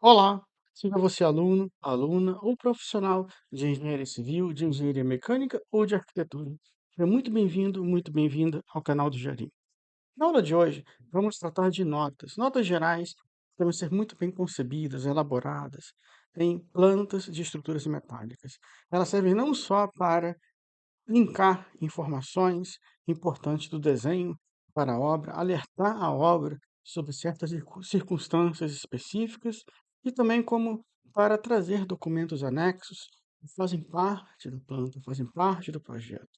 Olá, seja você aluno, aluna ou profissional de engenharia civil, de engenharia mecânica ou de arquitetura. Seja muito bem-vindo, muito bem-vinda ao canal do Jarim. Na aula de hoje, vamos tratar de notas. Notas gerais que devem ser muito bem concebidas, elaboradas em plantas de estruturas metálicas. Elas servem não só para linkar informações importantes do desenho para a obra, alertar a obra sobre certas circunstâncias específicas e também como para trazer documentos anexos que fazem parte da planta, fazem parte do projeto.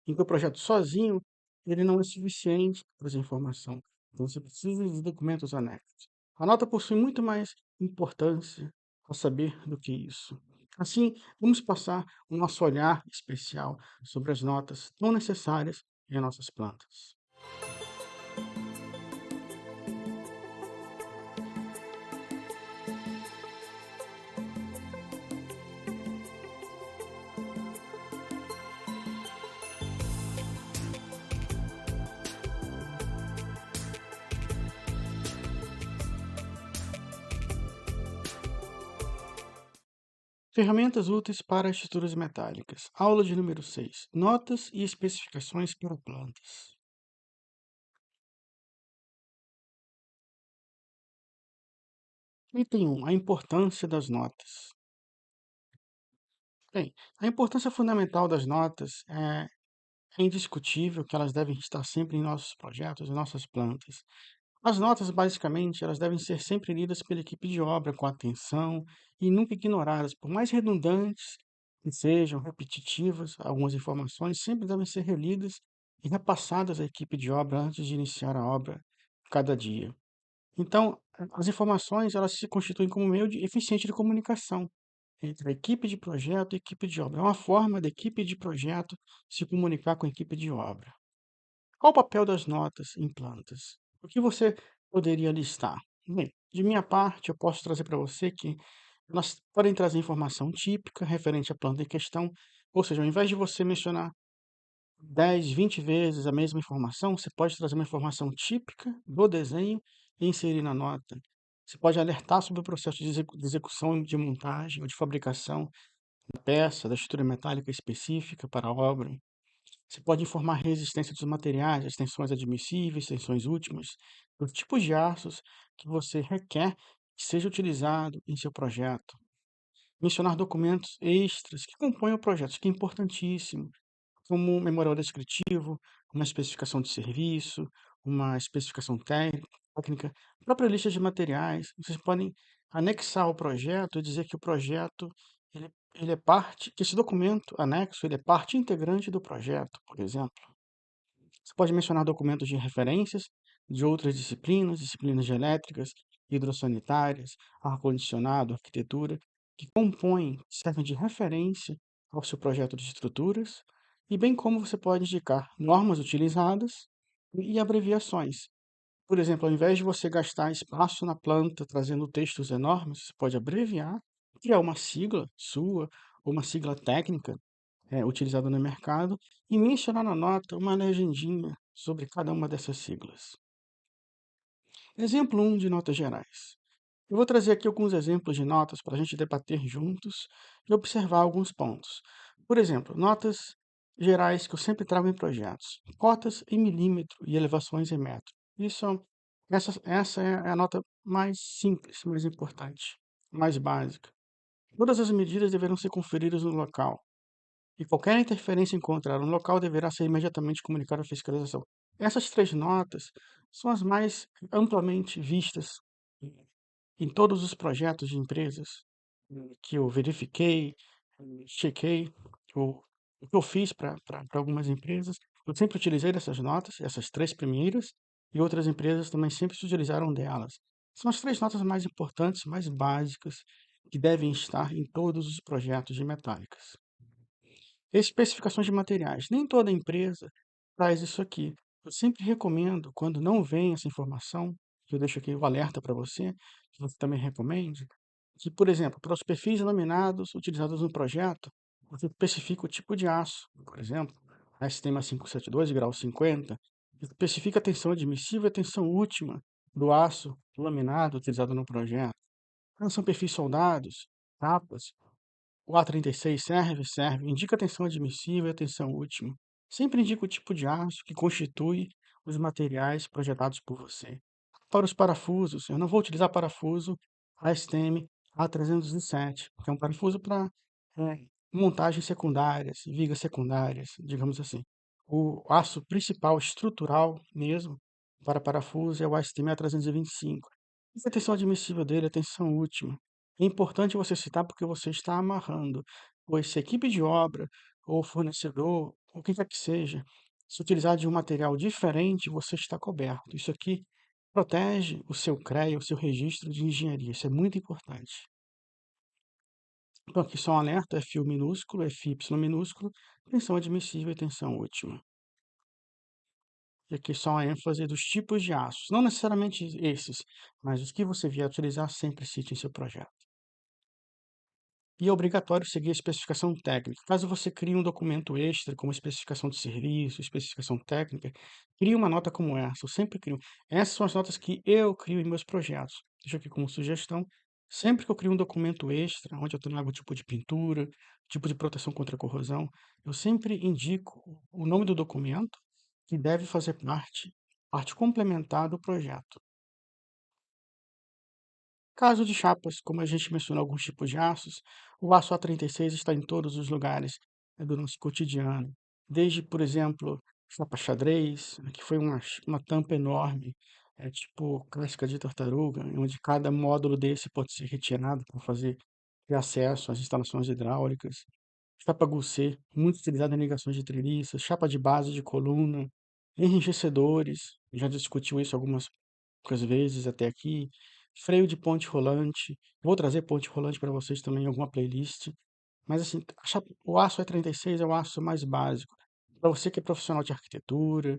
Em que o projeto sozinho, ele não é suficiente para essa informação. Então você precisa de documentos anexos. A nota possui muito mais importância a saber do que isso. Assim, vamos passar o nosso olhar especial sobre as notas tão necessárias em nossas plantas. Ferramentas úteis para estruturas metálicas. Aula de número 6. Notas e especificações para plantas. Item 1. A importância das notas. Bem, a importância fundamental das notas é indiscutível que elas devem estar sempre em nossos projetos, em nossas plantas. As notas, basicamente, elas devem ser sempre lidas pela equipe de obra com atenção e nunca ignoradas, por mais redundantes que sejam, repetitivas, algumas informações sempre devem ser relidas e repassadas à equipe de obra antes de iniciar a obra cada dia. Então, as informações, elas se constituem como meio eficiente de comunicação entre a equipe de projeto e a equipe de obra. É uma forma da equipe de projeto se comunicar com a equipe de obra. Qual o papel das notas em plantas? O que você poderia listar? Bem, de minha parte, eu posso trazer para você que elas podem trazer informação típica referente à planta em questão, ou seja, ao invés de você mencionar 10, 20 vezes a mesma informação, você pode trazer uma informação típica do desenho e inserir na nota. Você pode alertar sobre o processo de de execução de montagem ou de fabricação da peça, da estrutura metálica específica para a obra. Você pode informar a resistência dos materiais, as tensões admissíveis, tensões últimas, os tipos de aços que você requer que seja utilizado em seu projeto. Mencionar documentos extras que compõem o projeto, isso que é importantíssimo, como um memorial descritivo, uma especificação de serviço, uma especificação técnica, a própria lista de materiais. Vocês podem anexar o projeto e dizer que o projeto ele é parte, que esse documento anexo ele é parte integrante do projeto, por exemplo. Você pode mencionar documentos de referências de outras disciplinas, disciplinas de elétricas, hidrossanitárias, ar-condicionado, arquitetura, que compõem, servem de referência ao seu projeto de estruturas, e bem como você pode indicar normas utilizadas e abreviações. Por exemplo, ao invés de você gastar espaço na planta trazendo textos enormes, você pode abreviar, criar uma sigla sua ou uma sigla técnica utilizada no mercado e mencionar na nota uma legendinha sobre cada uma dessas siglas. Exemplo 1 de notas gerais. Eu vou trazer aqui alguns exemplos de notas para a gente debater juntos e observar alguns pontos. Por exemplo, notas gerais que eu sempre trago em projetos. Cotas em milímetro e elevações em metro. Essa é a nota mais simples, mais importante, mais básica. Todas as medidas deverão ser conferidas no local, e qualquer interferência encontrada no local deverá ser imediatamente comunicada à fiscalização. Essas três notas são as mais amplamente vistas em todos os projetos de empresas que eu verifiquei, chequei, ou o que eu fiz para algumas empresas. Eu sempre utilizei dessas notas, essas três primeiras, e outras empresas também sempre se utilizaram delas. São as três notas mais importantes, mais básicas, que devem estar em todos os projetos de metálicas. Especificações de materiais. Nem toda empresa traz isso aqui. Eu sempre recomendo, quando não vem essa informação, que eu deixo aqui o alerta para você, que você também recomende, que, por exemplo, para os perfis laminados utilizados no projeto, você especifica o tipo de aço, por exemplo, a STM 572, grau 50, especifica a tensão admissível e a tensão última do aço laminado utilizado no projeto. Ah, são perfis soldados, tapas, o A36 serve? Serve. Indica tensão admissível e a tensão última. Sempre indica o tipo de aço que constitui os materiais projetados por você. Para os parafusos, eu não vou utilizar parafuso ASTM A307, que é um parafuso para montagens secundárias, vigas secundárias, digamos assim. O aço principal, estrutural mesmo, para parafuso é o ASTM A325. A tensão admissível dele é a tensão última. É importante você citar porque você está amarrando, pois se a equipe de obra ou fornecedor, o que quer que seja, se utilizar de um material diferente, você está coberto. Isso aqui protege o seu CREA, o seu registro de engenharia. Isso é muito importante. Então, aqui só um alerta: FU minúsculo, FY minúsculo, tensão admissível e tensão última. E aqui só a ênfase dos tipos de aços, não necessariamente esses, mas os que você vier a utilizar, sempre cite em seu projeto. E é obrigatório seguir a especificação técnica. Caso você crie um documento extra, como especificação de serviço, especificação técnica, crie uma nota como essa. Eu sempre crio. Essas são as notas que eu crio em meus projetos. Deixa aqui como sugestão. Sempre que eu crio um documento extra, onde eu trago o tipo de pintura, tipo de proteção contra corrosão, eu sempre indico o nome do documento que deve fazer parte complementar do projeto. Caso de chapas, como a gente mencionou alguns tipos de aços, o aço A36 está em todos os lugares do nosso cotidiano. Desde, por exemplo, chapa xadrez, que foi uma tampa enorme, tipo casca de tartaruga, onde cada módulo desse pode ser retirado para fazer de acesso às instalações hidráulicas. Chapa Gousset, muito utilizada em ligações de treliças, chapa de base de coluna, enrijecedores, já discutiu isso algumas poucas vezes até aqui, freio de ponte rolante, vou trazer ponte rolante para vocês também em alguma playlist, mas assim, o aço E36 é o aço mais básico. Para você que é profissional de arquitetura,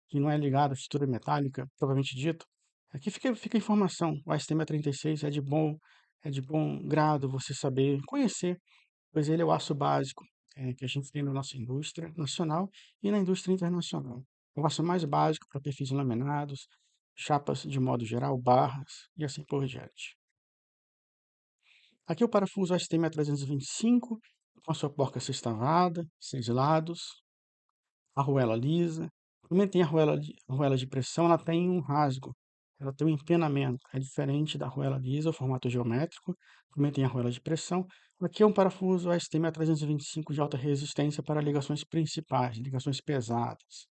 que não é ligado à estrutura metálica, propriamente dito, aqui fica a informação. O ASTM E36 é de bom grado você saber, conhecer, pois ele é o aço básico que a gente tem na nossa indústria nacional e na indústria internacional. É o aço mais básico para perfis laminados, chapas de modo geral, barras e assim por diante. Aqui o parafuso ASTM A325, com a sua porca sextavada, 6 lados, arruela lisa. Também tem a arruela de pressão, ela tem um rasgo, ela tem um empenamento, é diferente da arruela lisa, o formato geométrico. Também tem a arruela de pressão. Aqui é um parafuso ASTM A325 de alta resistência para ligações principais, ligações pesadas.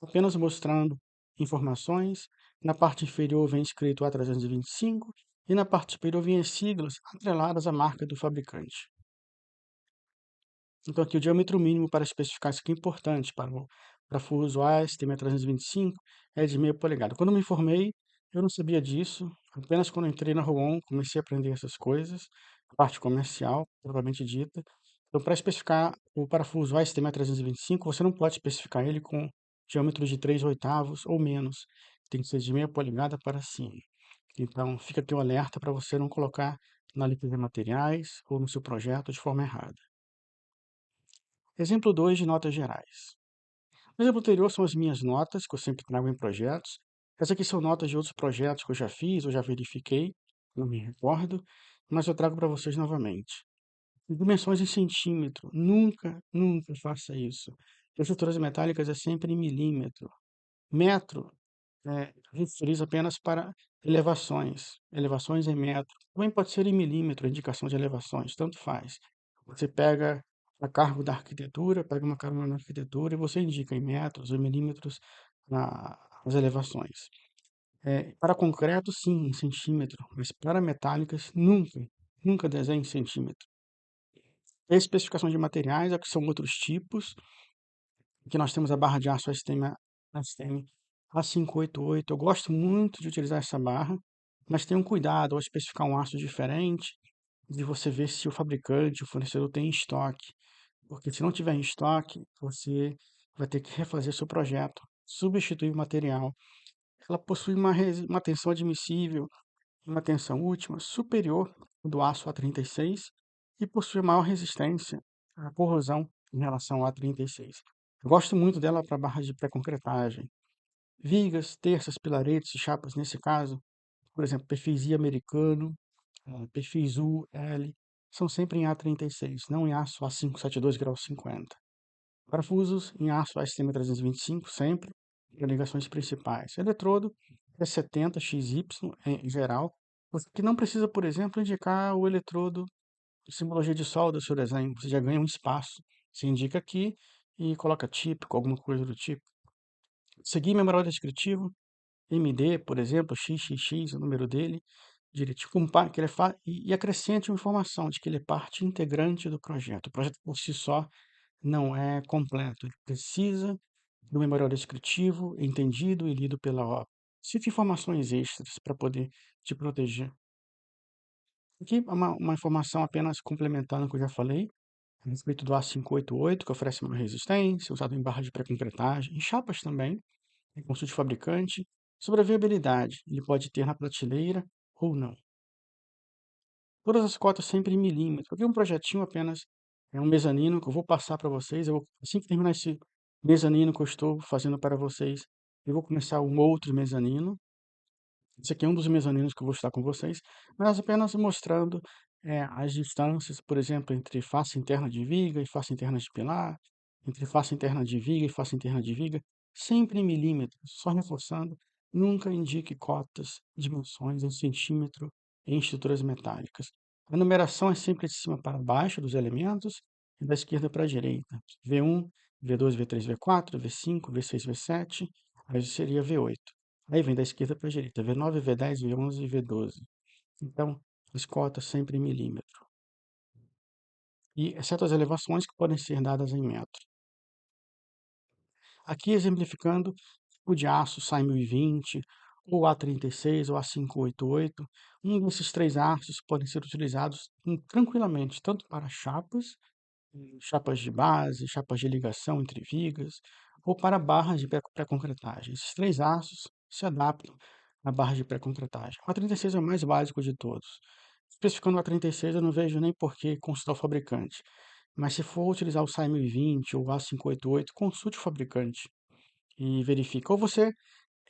Apenas mostrando informações. Na parte inferior vem escrito A325 e na parte superior vem as siglas atreladas à marca do fabricante. Então, aqui o diâmetro mínimo para especificar isso aqui é importante para o parafuso ASTM 325 é de meia polegada. Quando eu me formei, eu não sabia disso. Apenas quando eu entrei na Roon, comecei a aprender essas coisas, a parte comercial, propriamente dita. Então, para especificar o parafuso ASTM 325, você não pode especificar ele com diâmetro de 3/8 ou menos. Tem que ser de meia polegada para cima. Então, fica aqui o alerta para você não colocar na lista de materiais ou no seu projeto de forma errada. Exemplo 2 de notas gerais. No exemplo anterior são as minhas notas, que eu sempre trago em projetos. Essas aqui são notas de outros projetos que eu já fiz, eu já verifiquei, não me recordo, mas eu trago para vocês novamente. Dimensões em centímetro. Nunca, nunca faça isso. As estruturas metálicas é sempre em milímetro. Metro, a gente utiliza apenas para elevações. Elevações em metro. Também pode ser em milímetro, a indicação de elevações, tanto faz. Você pega a cargo da arquitetura, pega uma carona na arquitetura e você indica em metros ou milímetros as elevações. Para concreto, sim, em centímetro, mas para metálicas, nunca, nunca desenhe em centímetro. A especificação de materiais, que são outros tipos, que nós temos a barra de aço ASTM A588. Eu gosto muito de utilizar essa barra, mas tenham cuidado ao especificar um aço diferente, de você ver se o fabricante, o fornecedor tem em estoque. Porque se não tiver em estoque, você vai ter que refazer seu projeto, substituir o material. Ela possui uma tensão admissível e uma tensão última superior ao do aço A36 e possui maior resistência à corrosão em relação ao A36. Eu gosto muito dela para barras de pré-concretagem. Vigas, terças, pilaretes e chapas, nesse caso, por exemplo, perfis I americano, perfis U, L, são sempre em A36, não em aço A572 grau 50. Parafusos em aço ASTM325, sempre, para ligações principais. Eletrodo é 70 XY em geral, que não precisa, por exemplo, indicar o eletrodo de simbologia de solda do seu desenho, você já ganha um espaço. Você indica aqui e coloca típico, alguma coisa do tipo. Seguir memorial descritivo, MD, por exemplo, XXX, o número dele, direitinho, que ele e acrescente uma informação de que ele é parte integrante do projeto. O projeto por si só não é completo, ele precisa do memorial descritivo, entendido e lido pela obra. Cite informações extras para poder te proteger. Aqui uma informação apenas complementando o que eu já falei, a respeito do A588, que oferece uma resistência, usado em barra de pré-concretagem, em chapas também, consulte o fabricante. Sobre a viabilidade, ele pode ter na prateleira ou não. Todas as cotas sempre em milímetro. Aqui um projetinho apenas, é um mezanino que eu vou passar para vocês. Assim que terminar esse mezanino que eu estou fazendo para vocês, eu vou começar um outro mezanino. Esse aqui é um dos mezaninos que eu vou estar com vocês, mas apenas mostrando as distâncias, por exemplo, entre face interna de viga e face interna de pilar, entre face interna de viga e face interna de viga, sempre em milímetros, só reforçando, nunca indique cotas, dimensões em centímetro em estruturas metálicas. A numeração é sempre de cima para baixo dos elementos e da esquerda para a direita. V1, V2, V3, V4, V5, V6, V7, aí seria V8. Aí vem da esquerda para a direita, V9, V10, V11 e V12. Então, as cotas sempre em milímetro. E exceto as elevações que podem ser dadas em metro. Aqui exemplificando o de aço SAI 1020, ou A36 ou A588. Um desses três aços podem ser utilizados tranquilamente, tanto para chapas de base, chapas de ligação entre vigas, ou para barras de pré-concretagem. Esses três aços se adaptam à barra de pré-concretagem. O A36 é o mais básico de todos. Especificando o A36, eu não vejo nem por que consultar o fabricante. Mas se for utilizar o SAI 1020 ou o A588, consulte o fabricante e verifique. Ou você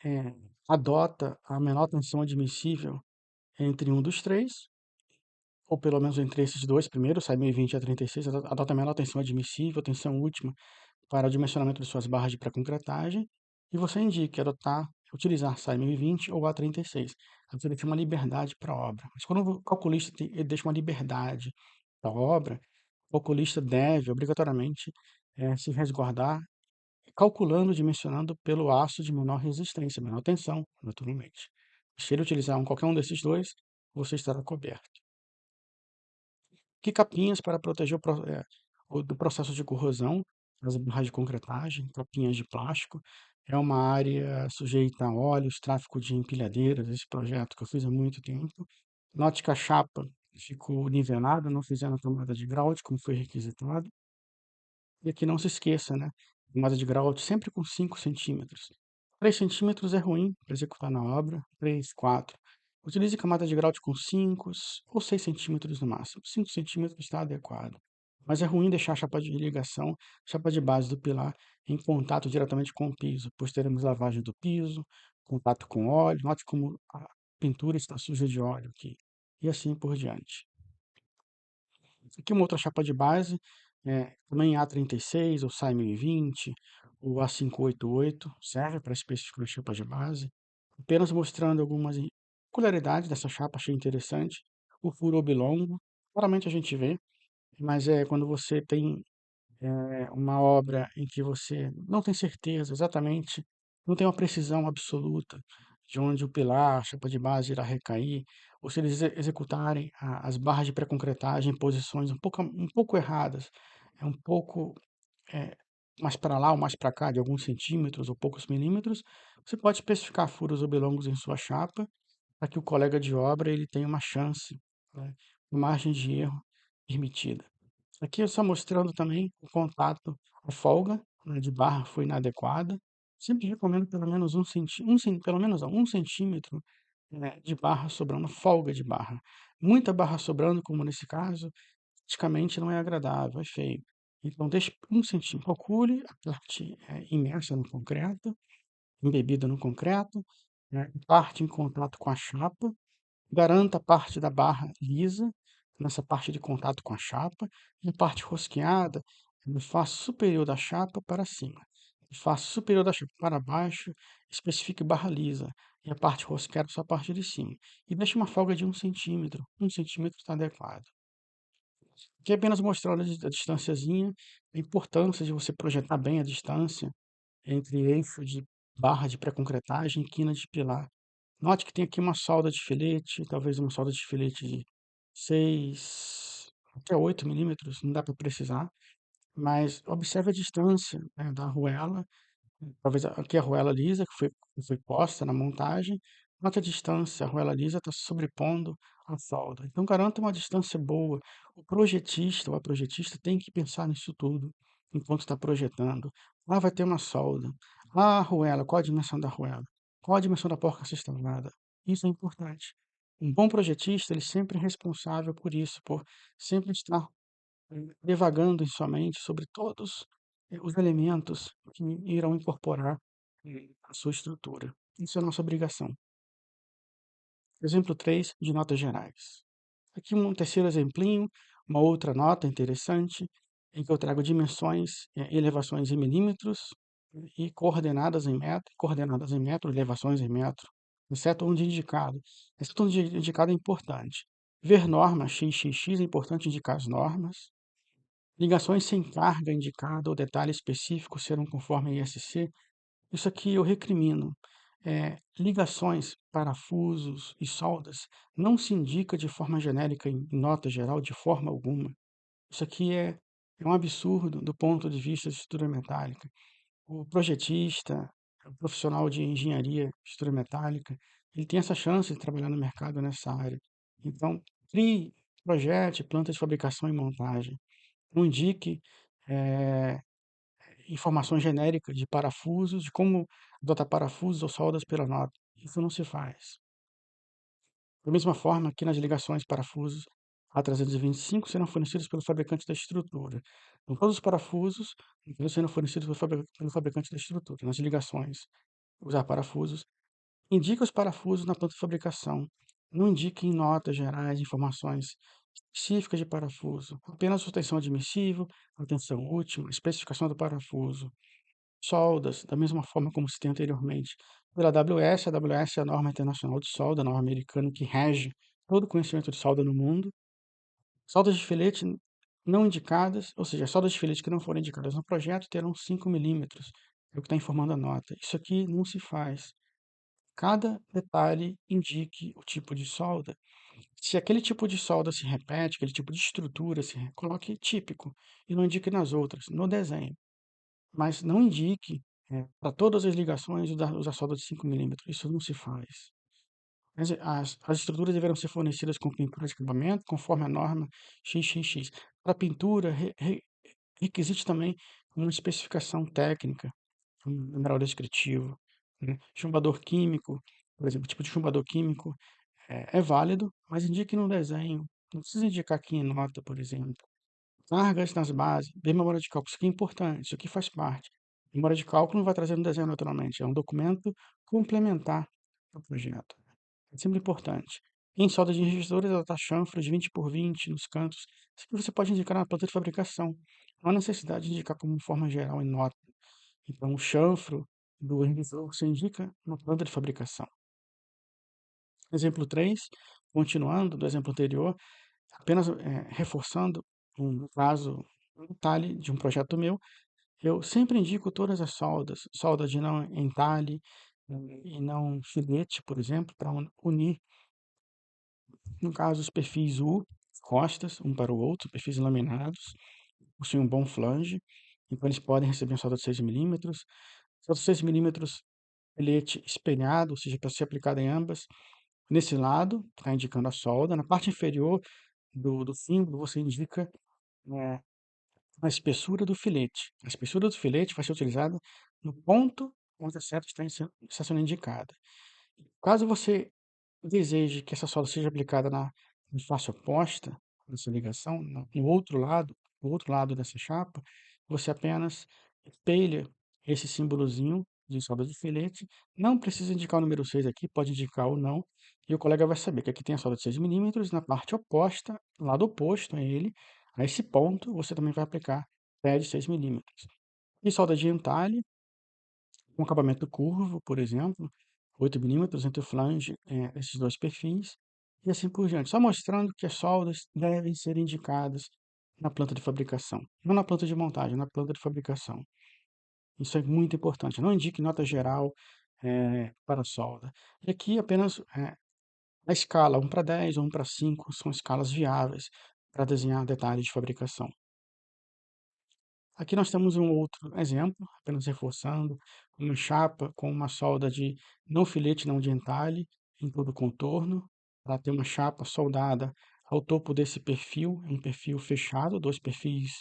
eh, adota a menor tensão admissível entre um dos três, ou pelo menos entre esses dois primeiros, SAI 1020 e A36, adota a menor tensão admissível, tensão última, para o dimensionamento de suas barras de pré-concretagem, e você indique utilizar SAI 1020 ou A36. Você deixa uma liberdade para a obra. Mas quando o calculista ele deixa uma liberdade para a obra, o calculista deve, obrigatoriamente, se resguardar, calculando, dimensionando pelo aço de menor resistência, menor tensão, naturalmente. Se ele utilizar qualquer um desses dois, você estará coberto. Que capinhas para proteger do processo de corrosão das barras de concretagem, capinhas de plástico. É uma área sujeita a óleos, tráfego de empilhadeiras, esse projeto que eu fiz há muito tempo. Note que a chapa ficou nivelada, não fizeram a tomada de grout, como foi requisitado. E aqui não se esqueça, né? Tomada de grout sempre com 5 centímetros. 3 centímetros é ruim para executar na obra, 3, 4. Utilize camada de grout com 5 ou 6 centímetros no máximo. 5 centímetros está adequado. Mas é ruim deixar a chapa de irrigação, chapa de base do pilar, em contato diretamente com o piso, pois teremos lavagem do piso, contato com óleo. Note como a pintura está suja de óleo aqui. E assim por diante. Aqui uma outra chapa de base, também A36 ou SAI 1020, ou A588, serve para especificar a chapa de base. Apenas mostrando algumas peculiaridades dessa chapa, achei interessante. O furo oblongo, claramente a gente vê, mas é quando você tem uma obra em que você não tem certeza exatamente, não tem uma precisão absoluta de onde o pilar, a chapa de base irá recair, ou se eles executarem as barras de pré-concretagem em posições um pouco erradas, é um pouco eh, mais para lá ou mais para cá, de alguns centímetros ou poucos milímetros, você pode especificar furos oblongos em sua chapa para que o colega de obra ele tenha uma chance, né, uma margem de erro permitida. Aqui eu só mostrando também o contato, a folga, né, de barra foi inadequada. Sempre recomendo pelo menos pelo menos não, 1 centímetro, de barra sobrando, folga de barra. Muita barra sobrando, como nesse caso, praticamente não é agradável, é feio. Então deixe 1 centímetro, calcule a parte imersa no concreto, embebida no concreto, né, parte em contato com a chapa, Garanta a parte da barra lisa, nessa parte de contato com a chapa, e a parte rosqueada no face superior da chapa para cima. No face superior da chapa para baixo, especifique barra lisa, e a parte rosqueada só a parte de cima. E deixe uma folga de 1 centímetro. 1 centímetro está adequado. Aqui é apenas mostrando a distânciazinha, a importância de você projetar bem a distância entre eixo de barra de pré-concretagem e quina de pilar. Note que tem aqui uma solda de filete, talvez uma solda de filete de 6 até 8 milímetros, não dá para precisar, mas observe a distância, né, da arruela, talvez aqui a arruela lisa que foi posta na montagem, note a distância, a arruela lisa está sobrepondo a solda. Então garanta uma distância boa. O projetista ou a projetista tem que pensar nisso tudo enquanto está projetando. Ah, vai ter uma solda. Ah, a arruela, qual a dimensão da arruela? Qual a dimensão da porca sextavada? Isso é importante. Um bom projetista, ele sempre é responsável por isso, por sempre estar devagando em sua mente sobre todos os elementos que irão incorporar a sua estrutura. Isso é nossa obrigação. Exemplo 3 de notas gerais. Aqui um terceiro exemplinho, uma outra nota interessante, em que eu trago dimensões, elevações em milímetros e coordenadas em metro, elevações em metro, exceto onde indicado. Exceto onde indicado é importante. Ver norma XXX é importante indicar as normas. Ligações sem carga indicada ou detalhe específico serão conforme a ISC. Isso aqui eu recrimino. Ligações, parafusos e soldas não se indica de forma genérica em nota geral de forma alguma. Isso aqui é um absurdo do ponto de vista de estrutura metálica. O projetista, o profissional de engenharia de estrutura metálica, ele tem essa chance de trabalhar no mercado nessa área. Então, crie, projete, planta de fabricação e montagem. Não indique eh, informações genéricas de parafusos, de como adotar parafusos ou soldas pela nota. Isso não se faz. Da mesma forma, aqui nas ligações parafusos A325 serão fornecidos pelo fabricante da estrutura. Então, todos os parafusos serão fornecidos pelo fabricante da estrutura. Nas ligações, usar parafusos. Indique os parafusos na planta de fabricação. Não indique em notas gerais informações específicas de parafuso. Apenas a tensão admissível, a tensão última, especificação do parafuso. Soldas, da mesma forma como citei anteriormente, pela AWS. A AWS é a norma internacional de solda, a norma americana que rege todo o conhecimento de solda no mundo. Soldas de filete não indicadas, ou seja, soldas de filete que não forem indicadas no projeto terão 5 milímetros, é o que está informando a nota. Isso aqui não se faz. Cada detalhe indique o tipo de solda. Se aquele tipo de solda se repete, aquele tipo de estrutura coloque típico e não indique nas outras, no desenho. Mas não indique para todas as ligações usar solda de 5 milímetros. Isso não se faz. As estruturas deverão ser fornecidas com pintura de acabamento conforme a norma XXX. Para pintura, requisite também uma especificação técnica, um numeral descritivo, né? Chumbador químico, por exemplo, o tipo de chumbador químico é válido, mas indique no desenho. Não precisa indicar aqui em nota, por exemplo. Cargas nas bases, bem memória de cálculo. Isso aqui é importante, isso aqui faz parte. Memória de cálculo não vai trazer no desenho naturalmente, é um documento complementar do projeto. É sempre importante. Em solda de resistores, ela está chanfro de 20 por 20 nos cantos. Isso aqui você pode indicar na planta de fabricação. Não há necessidade de indicar como forma geral em nota. Então, o chanfro do resistor você indica na planta de fabricação. Exemplo 3, continuando do exemplo anterior, apenas reforçando um caso, um detalhe de um projeto meu, eu sempre indico todas as soldas, solda de não entalhe e não filete, por exemplo, para unir, no caso, os perfis U, costas, um para o outro, perfis laminados, possuem um bom flange, então eles podem receber uma solda de 6 milímetros. Solda de 6 milímetros, filete espelhado, ou seja, para ser aplicada em ambas. Nesse lado, está indicando a solda. Na parte inferior do símbolo, você indica eh, a espessura do filete. A espessura do filete vai ser utilizada no ponto onde a seta está sendo indicada. Caso você deseje que essa solda seja aplicada na face oposta dessa ligação, no outro lado dessa chapa, você apenas espelha esse símbolozinho de solda de filete. Não precisa indicar o número 6 aqui, pode indicar ou não, e o colega vai saber que aqui tem a solda de 6 milímetros, na parte oposta, lado oposto a ele, a esse ponto, você também vai aplicar pé de 6 milímetros. E solda de entalhe, com acabamento curvo, por exemplo, 8 milímetros entre o flange, esses dois perfis, e assim por diante. Só mostrando que as soldas devem ser indicadas na planta de fabricação. Não na planta de montagem, na planta de fabricação. Isso é muito importante. Não indique nota geral para solda. E aqui apenas a escala 1:10 ou 1:5 são escalas viáveis para desenhar detalhes de fabricação. Aqui nós temos um outro exemplo, apenas reforçando, uma chapa com uma solda de não filete, não de entalhe, em todo o contorno. Ela tem uma chapa soldada ao topo desse perfil, um perfil fechado, dois perfis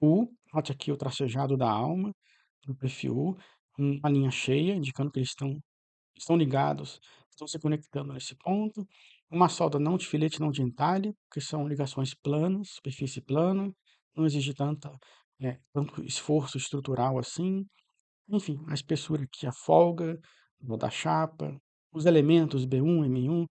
U. Note aqui o tracejado da alma do perfil U, uma linha cheia, indicando que eles estão ligados, estão se conectando nesse ponto. Uma solda não de filete, não de entalhe, que são ligações planas, superfície plana, não exige tanto esforço estrutural assim. Enfim, a espessura aqui, a folga da chapa, os elementos B1, M1,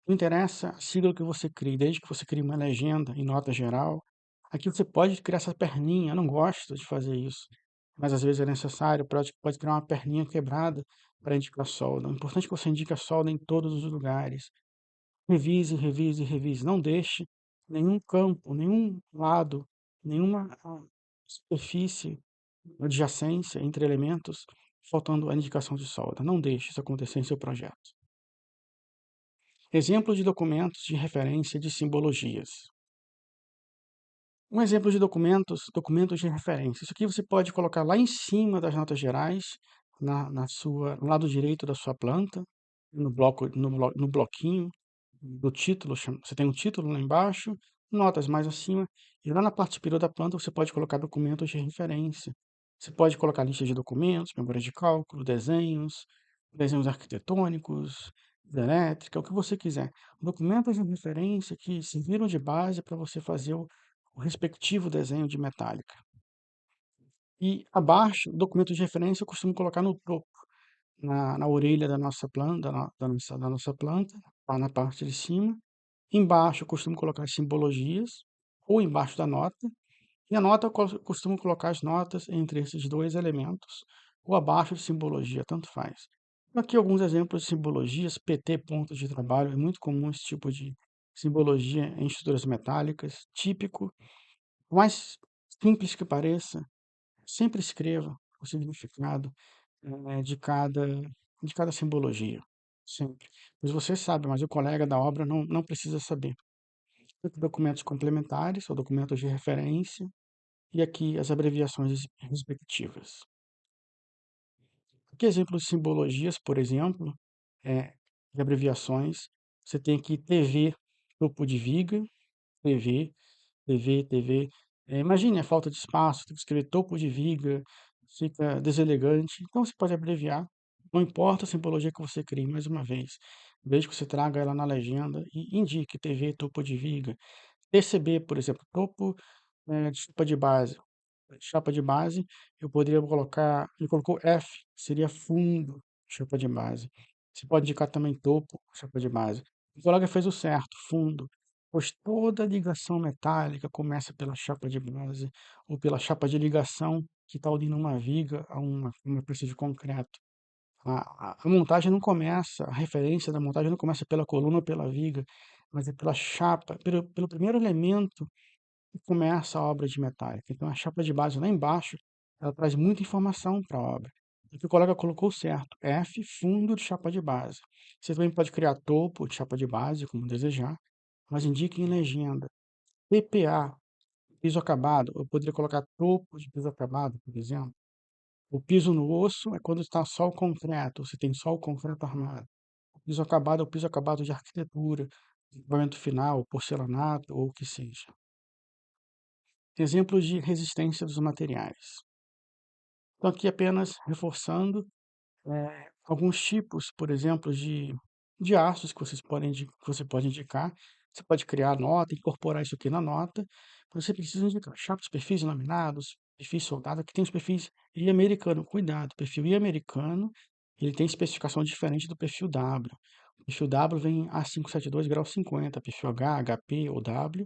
não interessa a sigla que você crie, desde que você crie uma legenda em nota geral. Aqui você pode criar essa perninha, eu não gosto de fazer isso, mas às vezes é necessário, pode criar uma perninha quebrada para indicar solda. O importante é que você indique a solda em todos os lugares. Revise, revise, revise. Não deixe nenhum campo, nenhum lado, nenhuma superfície, adjacência entre elementos, faltando a indicação de solda. Não deixe isso acontecer em seu projeto. Exemplo de documentos de referência de simbologias. Um exemplo de documentos de referência. Isso aqui você pode colocar lá em cima das notas gerais, no lado direito da sua planta, no bloquinho do título. Você tem um título lá embaixo, notas mais acima, e lá na parte superior da planta você pode colocar documentos de referência. Você pode colocar lista de documentos, memórias de cálculo, desenhos arquitetônicos, de elétrica, o que você quiser. Documentos de referência que serviram de base para você fazer o respectivo desenho de metálica. E abaixo, documento de referência, eu costumo colocar no topo, na orelha da nossa planta, da nossa planta, lá na parte de cima. Embaixo, eu costumo colocar as simbologias, ou embaixo da nota. E a nota, eu costumo colocar as notas entre esses dois elementos, ou abaixo de simbologia, tanto faz. Aqui alguns exemplos de simbologias, PT, ponto de trabalho, é muito comum esse tipo de simbologia em estruturas metálicas, típico. Por mais simples que pareça, sempre escreva o significado de cada simbologia. Sempre. Pois você sabe, mas o colega da obra não precisa saber. Documentos complementares ou documentos de referência e aqui as abreviações respectivas. Aqui exemplos de simbologias, por exemplo, de abreviações. Você tem aqui TV, topo de viga, TV, TV. Imagine a falta de espaço, tem que escrever topo de viga, fica deselegante. Então você pode abreviar, não importa a simbologia que você crie, mais uma vez. Desde que você traga ela na legenda e indique TV, topo de viga. PCB, por exemplo, topo de chapa de base, eu poderia colocar, ele colocou F, seria fundo, chapa de base. Você pode indicar também topo, chapa de base. O colega fez o certo, fundo, pois toda ligação metálica começa pela chapa de base ou pela chapa de ligação que está unindo uma viga a uma peça de concreto. A montagem não começa, a referência da montagem não começa pela coluna ou pela viga, mas é pela chapa, pelo primeiro elemento que começa a obra de metálica. Então, a chapa de base lá embaixo, ela traz muita informação para a obra. E que o colega colocou certo, F, fundo de chapa de base. Você também pode criar topo de chapa de base, como desejar, mas indique em legenda. PPA, piso acabado, eu poderia colocar topo de piso acabado, por exemplo. O piso no osso é quando está só o concreto, você tem só o concreto armado. O piso acabado é o piso acabado de arquitetura, acabamento final, porcelanato ou o que seja. Exemplos de resistência dos materiais. Então, aqui apenas reforçando alguns tipos, por exemplo, de aços que que você pode indicar. Você pode criar a nota, incorporar isso aqui na nota. Você precisa indicar chapas, perfis laminados, perfil soldado, aqui tem os perfis I americano, cuidado, perfil I americano, ele tem especificação diferente do perfil W. O perfil W vem A572 grau 50, perfil H, HP ou W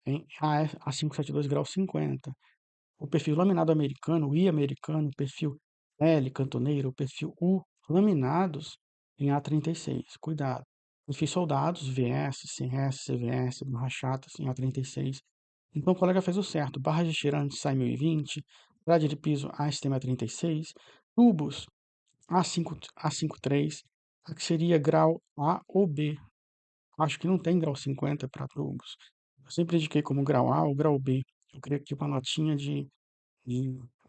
em A572 grau 50. O perfil laminado americano, o I americano, o perfil L cantoneiro, o perfil U laminados em A36, cuidado. Perfis soldados, VS, CS, CVS, barra chatas em A36. Então o colega fez o certo, barras de tirante sai 1020, grade de piso ASTM A36, tubos A53, que seria grau A ou B. Acho que não tem grau 50 para tubos. Eu sempre indiquei como grau A ou grau B. Eu creio que uma notinha de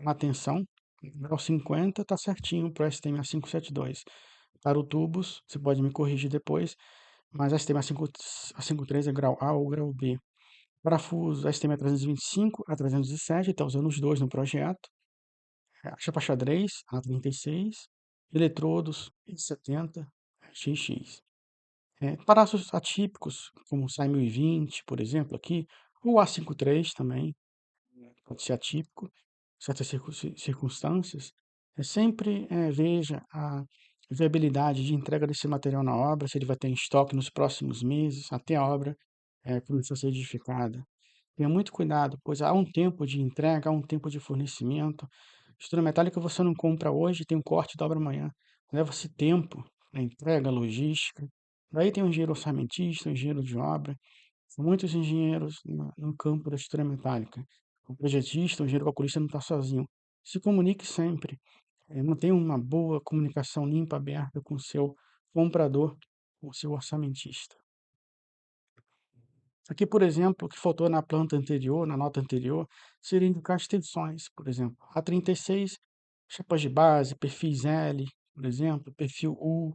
atenção, grau 50 está certinho para o STM A572. Para o tubos, você pode me corrigir depois, mas STM A53 é grau A ou grau B. Parafuso STM A325 a 307, está usando os dois no projeto. Chapa xadrez A36, eletrodos E70 XX. Parafusos atípicos, como o SAI 1020, por exemplo, aqui, ou A53 também, pode ser atípico, certas circunstâncias, sempre veja a viabilidade de entrega desse material na obra, se ele vai ter em estoque nos próximos meses, até a obra começar a ser edificada. Tenha muito cuidado, pois há um tempo de entrega, há um tempo de fornecimento. Estrutura metálica você não compra hoje, tem um corte da obra amanhã. Leva-se tempo na entrega, logística. Daí tem um engenheiro orçamentista, um engenheiro de obra. São muitos engenheiros no campo da estrutura metálica. O projetista, o engenheiro calculista não está sozinho. Se comunique sempre. Mantenha uma boa comunicação limpa, aberta com o seu comprador, com o seu orçamentista. Aqui, por exemplo, o que faltou na planta anterior, na nota anterior, seria indicar as tensões, por exemplo. A36, chapas de base, perfis L, por exemplo, perfil U,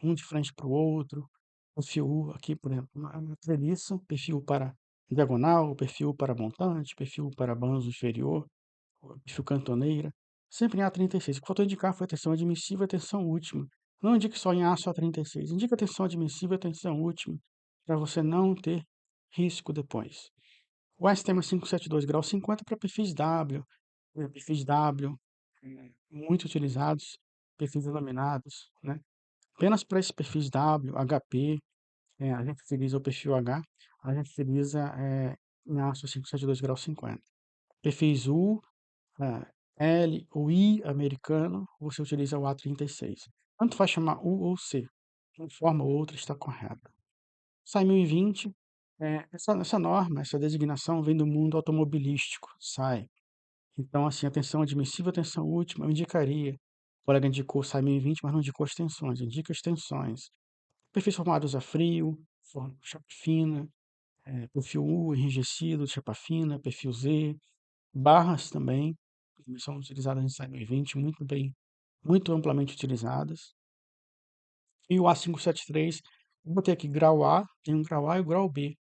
um de frente para o outro, perfil U aqui, por exemplo, na treliça, perfil para diagonal, perfil para montante, perfil para banzo inferior, perfil cantoneira, sempre em A36. O que faltou indicar foi a tensão admissiva e a tensão última. Não indique só em A, só 36. Indica a tensão admissiva e a tensão última, para você não ter risco depois. O STM 572 grau 50 para perfis W, perfis W, muito utilizados, perfis laminados, né? Apenas para esses perfis W, HP, a gente utiliza o perfil H, a gente utiliza em aço 572 grau 50. Perfis U, L ou I americano, você utiliza o A36. Tanto faz chamar U ou C, de uma forma ou outra está correta. SAI 1020, essa norma, essa designação vem do mundo automobilístico, SAI. Então, assim, a tensão admissível, a tensão última, eu indicaria. O colega indicou SAI 1020, mas não indicou as tensões, indica as tensões. Perfis formados a frio, chapa fina, perfil U enrijecido, chapa fina, perfil Z, barras também são utilizadas em SAI 1020, muito bem, muito amplamente utilizadas. E o A573, eu botei aqui grau A, tem um grau A e o grau B.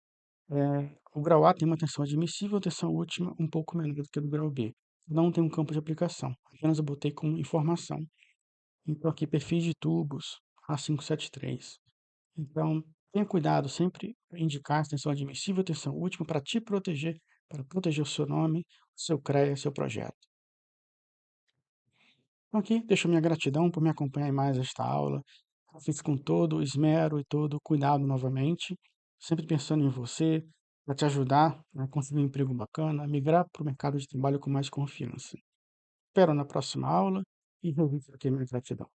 O grau A tem uma tensão admissível, a tensão última um pouco menor do que a do grau B. Não tem um campo de aplicação, apenas eu botei como informação. Então, aqui, perfis de tubos, A573. Então, tenha cuidado, sempre indicar a tensão admissível e a tensão última para te proteger, para proteger o seu nome, o seu CREA, seu projeto. Então, aqui, deixo minha gratidão por me acompanhar em mais esta aula. Eu fiz com todo o esmero e todo o cuidado novamente, sempre pensando em você, para te ajudar a conseguir um emprego bacana, a migrar para o mercado de trabalho com mais confiança. Espero na próxima aula e reviso aqui minha gratidão.